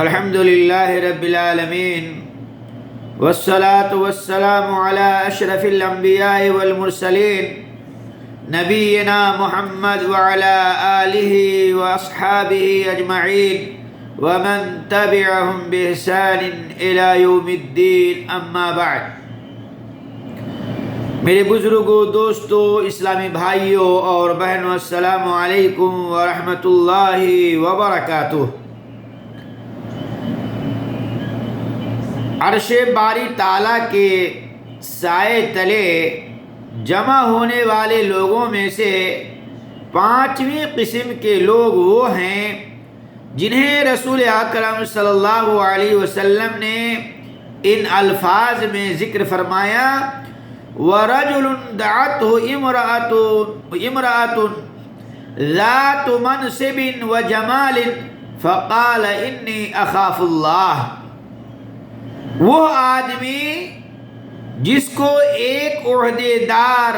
الحمد للہ رب العالمین والصلاة والسلام علی اشرف الانبیاء والمرسلین نبینا محمد وعلی آلہ واصحابہ اجمعین ومن تبعهم بإحسان الى یوم الدین اما بعد۔ میرے بزرگوں، دوستوں، اسلامی بھائیوں اور بہنوں، السلام علیکم ورحمۃ اللہ وبرکاتہ۔ عرش باری تعالیٰ کے سائے تلے جمع ہونے والے لوگوں میں سے پانچویں قسم کے لوگ وہ ہیں جنہیں رسول اکرم صلی اللہ علیہ وسلم نے ان الفاظ میں ذکر فرمایا: وَرَجُلٌ دَعَتْهُ امْرَأَةٌ ذَاتُ مَنْصِبٍ وَجَمَالٍ فَقَالَ إِنِّي أَخَافُ اللَّهَ۔ وہ آدمی جس کو ایک عہدے دار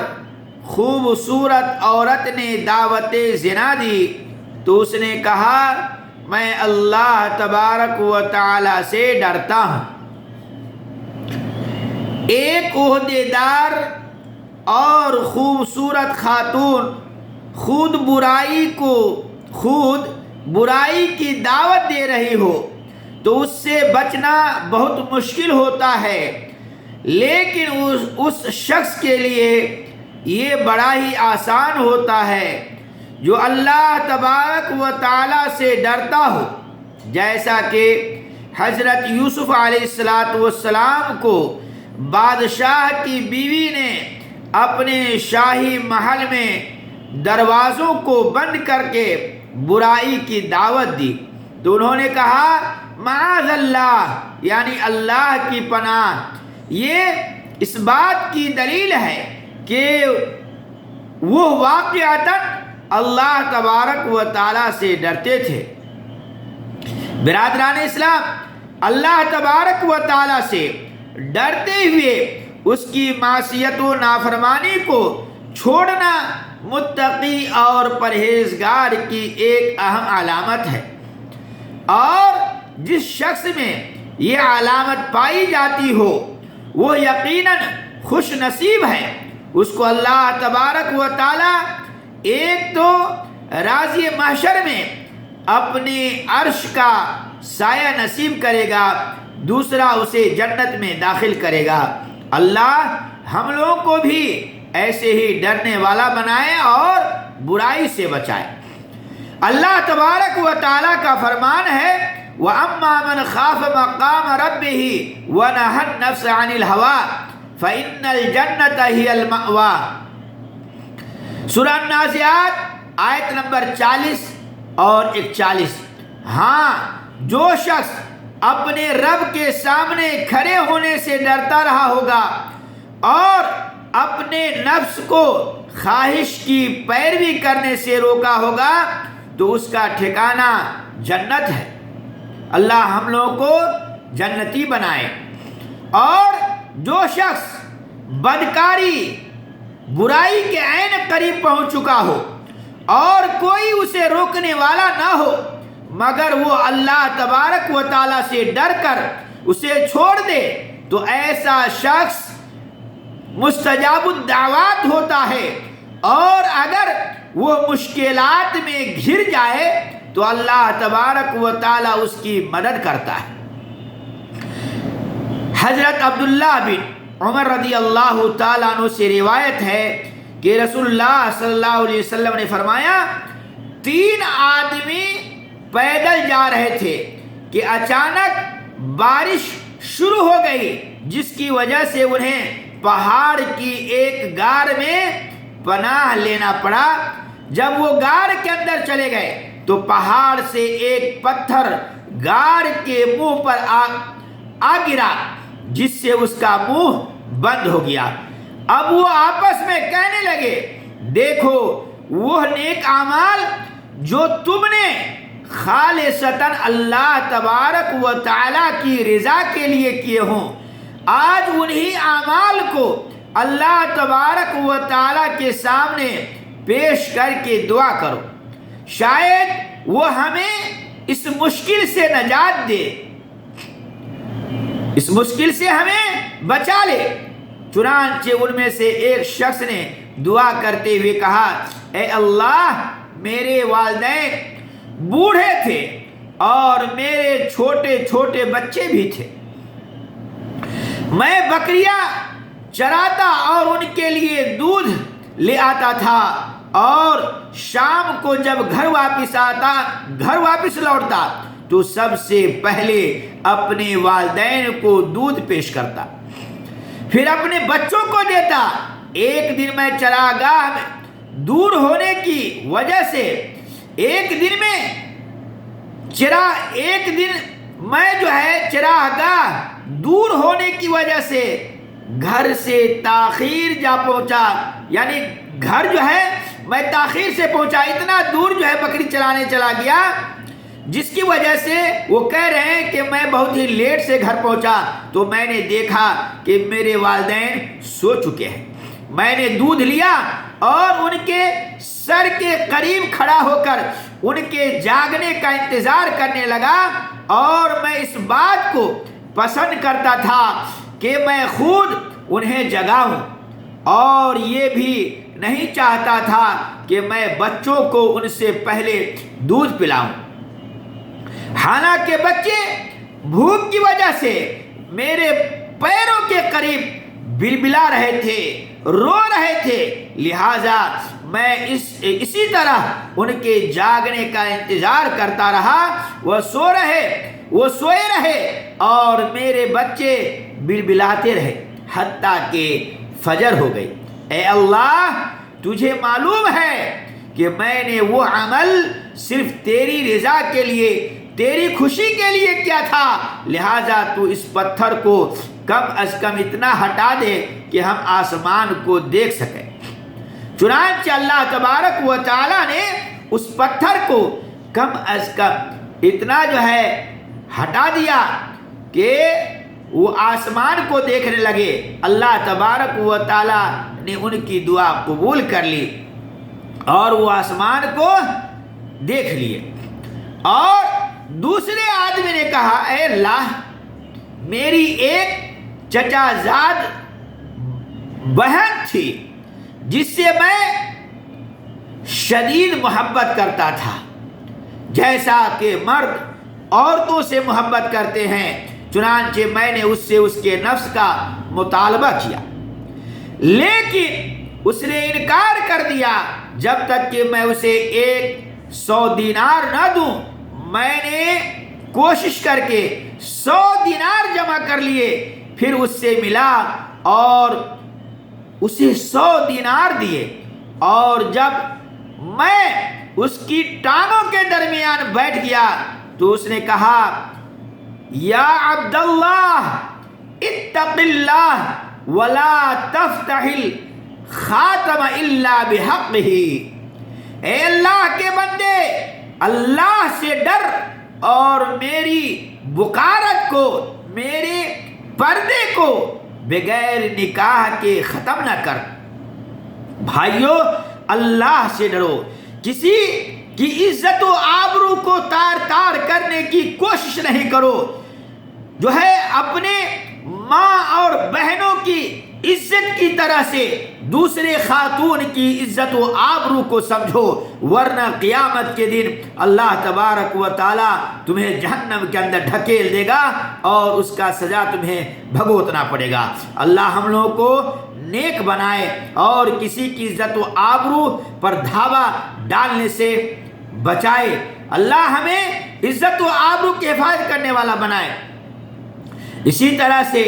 خوبصورت عورت نے دعوت زنا دی تو اس نے کہا، میں اللہ تبارک و تعالی سے ڈرتا ہوں۔ ایک عہدے دار اور خوبصورت خاتون خود برائی کی دعوت دے رہی ہو تو اس سے بچنا بہت مشکل ہوتا ہے، لیکن اس شخص کے لیے یہ بڑا ہی آسان ہوتا ہے جو اللہ تبارک و تعالی سے ڈرتا ہو، جیسا کہ حضرت یوسف علیہ السلام کو بادشاہ کی بیوی نے اپنے شاہی محل میں دروازوں کو بند کر کے برائی کی دعوت دی تو انہوں نے کہا، معاذ اللہ، یعنی اللہ کی پناہ۔ یہ اس بات کی دلیل ہے کہ وہ واقعتاً اللہ تبارک و تعالی سے ڈرتے تھے۔ برادران اسلام، اللہ تبارک و تعالی سے ڈرتے ہوئے اس کی معصیت و نافرمانی کو چھوڑنا متقی اور پرہیزگار کی ایک اہم علامت ہے، اور جس شخص میں یہ علامت پائی جاتی ہو وہ یقیناً خوش نصیب ہے۔ اس کو اللہ تبارک و تعالی ایک تو راضی محشر میں اپنے عرش کا سایہ نصیب کرے گا، دوسرا اسے جنت میں داخل کرے گا۔ اللہ ہم لوگوں کو بھی ایسے ہی ڈرنے والا بنائے اور برائی سے بچائے۔ اللہ تبارک و تعالی کا فرمان ہے، وَأَمَّا مَنْ خَافَ مَقَامَ رَبِّهِ وَنَهَى النَّفْسَ عَنِ الْهَوَىٰ فَإِنَّ الْجَنَّةَ هِيَ الْمَأْوَىٰ۔ سورہ النازعات آیت نمبر 40 اور 41۔ ہاں، جو شخص اپنے رب کے سامنے کھڑے ہونے سے ڈرتا رہا ہوگا اور اپنے نفس کو خواہش کی پیروی کرنے سے روکا ہوگا تو اس کا ٹھکانہ جنت ہے۔ اللہ ہم لوگوں کو جنتی بنائے۔ اور جو شخص بدکاری برائی کے عین قریب پہنچ چکا ہو اور کوئی اسے روکنے والا نہ ہو مگر وہ اللہ تبارک و تعالی سے ڈر کر اسے چھوڑ دے تو ایسا شخص مستجاب الدعوات ہوتا ہے، اور اگر وہ مشکلات میں گھر جائے تو اللہ تبارک و تعالی اس کی مدد کرتا ہے۔ حضرت عبداللہ بن عمر رضی اللہ تعالیٰ عنہ سے روایت ہے کہ رسول اللہ صلی اللہ علیہ وسلم نے فرمایا، 3 آدمی پیدل جا رہے تھے کہ اچانک بارش شروع ہو گئی، جس کی وجہ سے انہیں پہاڑ کی ایک غار میں پناہ لینا پڑا۔ جب وہ غار کے اندر چلے گئے تو پہاڑ سے ایک پتھر غار کے منہ پر آ گرا، جس سے اس کا منہ بند ہو گیا۔ اب وہ آپس میں کہنے لگے، دیکھو وہ نیک اعمال جو تم نے خالصتاً اللہ تبارک و تعالی کی رضا کے لیے کیے ہوں، آج انہی اعمال کو اللہ تبارک و تعالی کے سامنے پیش کر کے دعا کرو، شاید وہ ہمیں اس مشکل سے نجات دے، اس مشکل سے ہمیں بچا لے۔ چنانچہ ان میں سے ایک شخص نے دعا کرتے ہوئے کہا، اے اللہ، میرے والدین بوڑھے تھے اور میرے چھوٹے چھوٹے بچے بھی تھے، میں بکریاں چراتا اور ان کے لیے دودھ لے آتا تھا، اور شام کو جب گھر واپس لوٹتا تو سب سے پہلے اپنے والدین کو دودھ پیش کرتا، پھر اپنے بچوں کو دیتا۔ ایک دن میں چراگاہ میں دور ہونے کی وجہ سے چراگاہ دور ہونے کی وجہ سے گھر سے تاخیر جا پہنچا، یعنی گھر میں تاخیر سے پہنچا، اتنا دور بکری چلانے چلا گیا، جس کی وجہ سے وہ کہہ رہے ہیں کہ میں بہت ہی لیٹ سے گھر پہنچا تو میں نے دیکھا کہ میرے والدین سو چکے ہیں۔ میں نے دودھ لیا اور ان کے سر کے قریب کھڑا ہو کر ان کے جاگنے کا انتظار کرنے لگا، اور میں اس بات کو پسند کرتا تھا کہ میں خود انہیں جگاؤں، اور یہ بھی نہیں چاہتا تھا کہ میں بچوں کو ان سے پہلے دودھ پلاؤں۔ حالانکہ بچے بھوک کی وجہ سے میرے پیروں کے قریب بلبلا رہے تھے، رو رہے تھے، لہذا میں اسی طرح ان کے جاگنے کا انتظار کرتا رہا۔ وہ سوئے رہے اور میرے بچے بلبلاتے رہے حتیٰ کہ فجر ہو گئی۔ اے اللہ، تجھے معلوم ہے کہ میں نے وہ عمل صرف تیری رضا کے لیے، تیری خوشی کے لیے کیا تھا، لہذا تو اس پتھر کو کم از کم اتنا ہٹا دے کہ ہم آسمان کو دیکھ سکیں۔ چنانچہ اللہ تبارک و تعالی نے اس پتھر کو کم از کم اتنا ہٹا دیا کہ وہ آسمان کو دیکھنے لگے۔ اللہ تبارک و تعالی نے ان کی دعا قبول کر لی اور وہ آسمان کو دیکھ لیے۔ اور دوسرے آدمی نے کہا، اے اللہ، میری ایک چچا زاد بہن تھی جس سے میں شدید محبت کرتا تھا، جیسا کہ مرد عورتوں سے محبت کرتے ہیں، چنانچہ میں نے اس سے اس کے نفس کا مطالبہ کیا، لیکن اس نے انکار کر دیا جب تک کہ میں اسے 100 دینار نہ دوں۔ میں نے کوشش کر کے 100 دینار جمع کر لیے، پھر اس سے ملا اور اسے 100 دینار دیے، اور جب میں اس کی ٹانگوں کے درمیان بیٹھ گیا تو اس نے کہا، یا عبداللہ اتق اللہ ولا تفتح الخاتم الا بحقہ، اے اللہ کے بندے، اللہ سے ڈر اور میری بکارت کو، میرے پردے کو بغیر نکاح کے ختم نہ کر۔ بھائیو، اللہ سے ڈرو، کسی کی عزت و آبرو کو تار تار کرنے کی کوشش نہیں کرو، اپنے ماں اور بہنوں کی عزت کی طرح سے دوسرے خاتون کی عزت و آبرو کو سمجھو، ورنہ قیامت کے دن اللہ تبارک و تعالی تمہیں جہنم کے اندر ڈھکیل دے گا اور اس کا سزا تمہیں بھگتنا پڑے گا۔ اللہ ہم لوگوں کو نیک بنائے اور کسی کی عزت و آبرو پر دھاوا ڈالنے سے بچائے۔ اللہ ہمیں عزت و آبرو کی حفاظت کرنے والا بنائے۔ اسی طرح سے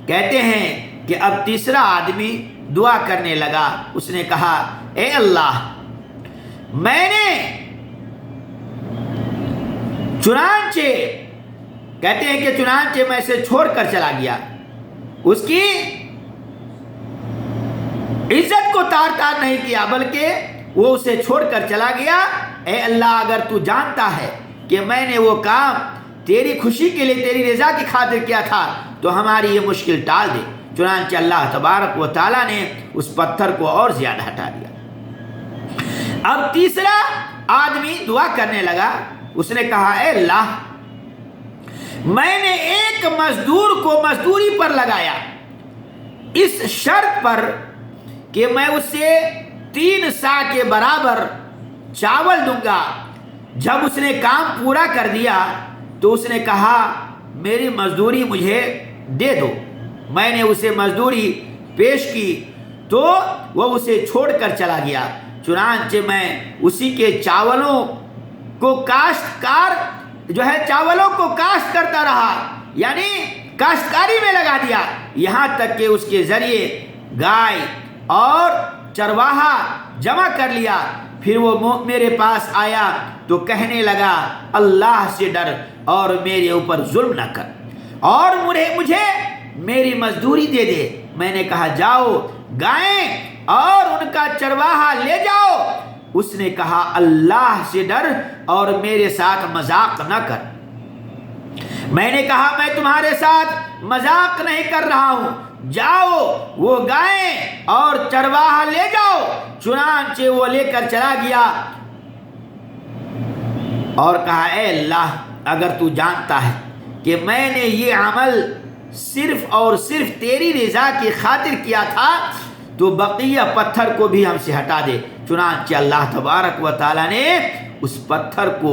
کہتے ہیں کہ اب تیسرا آدمی دعا کرنے لگا، اس نے کہا، اے اللہ، میں نے کہتے ہیں کہ چنانچہ میں اسے چھوڑ کر چلا گیا، اس کی عزت کو تار تار نہیں کیا بلکہ وہ اسے چھوڑ کر چلا گیا۔ اے اللہ، اگر تو جانتا ہے کہ میں نے وہ کام تیری خوشی کے لیے، تیری رضا کی خاطر کیا تھا تو ہماری یہ مشکل ٹال دے۔ چنانچہ اللہ تبارک و تعالیٰ نے اس پتھر کو اور زیادہ ہٹا دیا۔ اب تیسرا آدمی دعا کرنے لگا، اس نے کہا اے اللہ میں نے ایک مزدور کو مزدوری پر لگایا اس شرط پر کہ میں اسے 3 سا کے برابر چاول دوں گا۔ جب اس نے کام پورا کر دیا تو اس نے کہا میری مزدوری مجھے دے دو۔ میں نے اسے مزدوری پیش کی تو وہ اسے چھوڑ کر چلا گیا۔ چنانچہ میں اسی کے چاولوں کو چاولوں کو کاشت کرتا رہا، یعنی کاشتکاری میں لگا دیا، یہاں تک کہ اس کے ذریعے گائے اور چرواہا جمع کر لیا۔ پھر وہ میرے پاس آیا تو کہنے لگا اللہ سے ڈر اور میرے اوپر ظلم نہ کر اور مجھے میری مزدوری دے دے۔ میں نے کہا جاؤ گائیں اور ان کا چرواہا لے جاؤ۔ اس نے کہا اللہ سے ڈر اور میرے ساتھ مذاق نہ کر۔ میں نے کہا میں تمہارے ساتھ مذاق نہیں کر رہا ہوں، جاؤ وہ گائیں اور چرواہا لے جاؤ۔ چنانچہ وہ لے کر چلا گیا اور کہا اے اللہ اگر تو جانتا ہے کہ میں نے یہ عمل صرف اور صرف تیری رضا کی خاطر کیا تھا تو بقیہ پتھر کو بھی ہم سے ہٹا دے۔ چنانچہ اللہ تبارک و تعالیٰ نے اس پتھر کو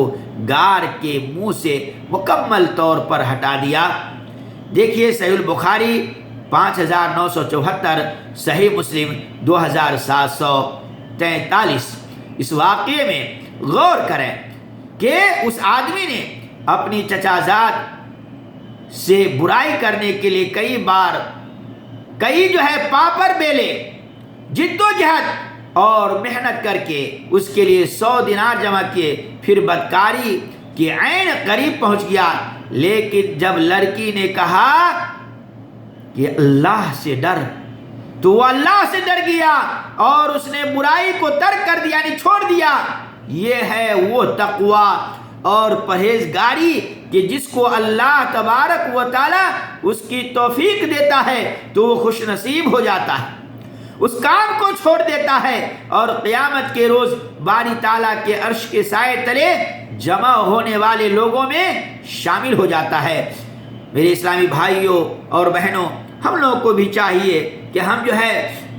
غار کے منہ سے مکمل طور پر ہٹا دیا۔ دیکھیے صحیح البخاری 5974، صحیح مسلم 2743۔ اس واقعے میں غور کریں کہ اس آدمی نے اپنی چچا زاد سے برائی کرنے کے لیے کئی پاپڑ بیلے، جد و جہد اور محنت کر کے اس کے لیے 100 دینار جمع کیے، پھر بدکاری کی عین قریب پہنچ گیا۔ لیکن جب لڑکی نے کہا کہ اللہ سے ڈر تو وہ اللہ سے ڈر گیا اور اس نے برائی کو ترک کر دیا، یعنی چھوڑ دیا۔ یہ ہے وہ تقوی اور پرہیزگاری کہ جس کو اللہ تبارک و تعالی اس کی توفیق دیتا ہے تو وہ خوش نصیب ہو جاتا ہے، اس کام کو چھوڑ دیتا ہے اور قیامت کے روز باری تعالیٰ کے عرش کے سائے تلے جمع ہونے والے لوگوں میں شامل ہو جاتا ہے۔ میرے اسلامی بھائیوں اور بہنوں، ہم لوگوں کو بھی چاہیے کہ ہم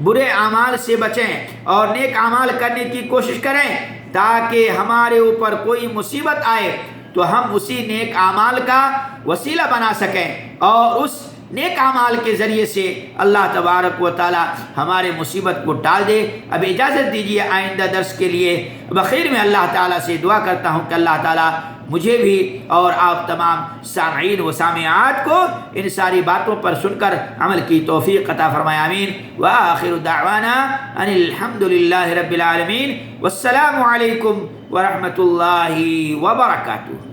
برے اعمال سے بچیں اور نیک اعمال کرنے کی کوشش کریں تاکہ ہمارے اوپر کوئی مصیبت آئے تو ہم اسی نیک اعمال کا وسیلہ بنا سکیں اور اس نیک اعمال کے ذریعے سے اللہ تبارک و تعالی ہمارے مصیبت کو ٹال دے۔ اب اجازت دیجیے آئندہ درس کے لیے بخیر میں اللہ تعالیٰ سے دعا کرتا ہوں کہ اللہ تعالیٰ مجھے بھی اور آپ تمام سامعین و سامعات کو ان ساری باتوں پر سن کر عمل کی توفیق عطا فرمائے، آمین۔ وآخر دعوانا ان الحمد للہ رب العالمین، والسلام علیکم ورحمۃ اللہ وبرکاتہ۔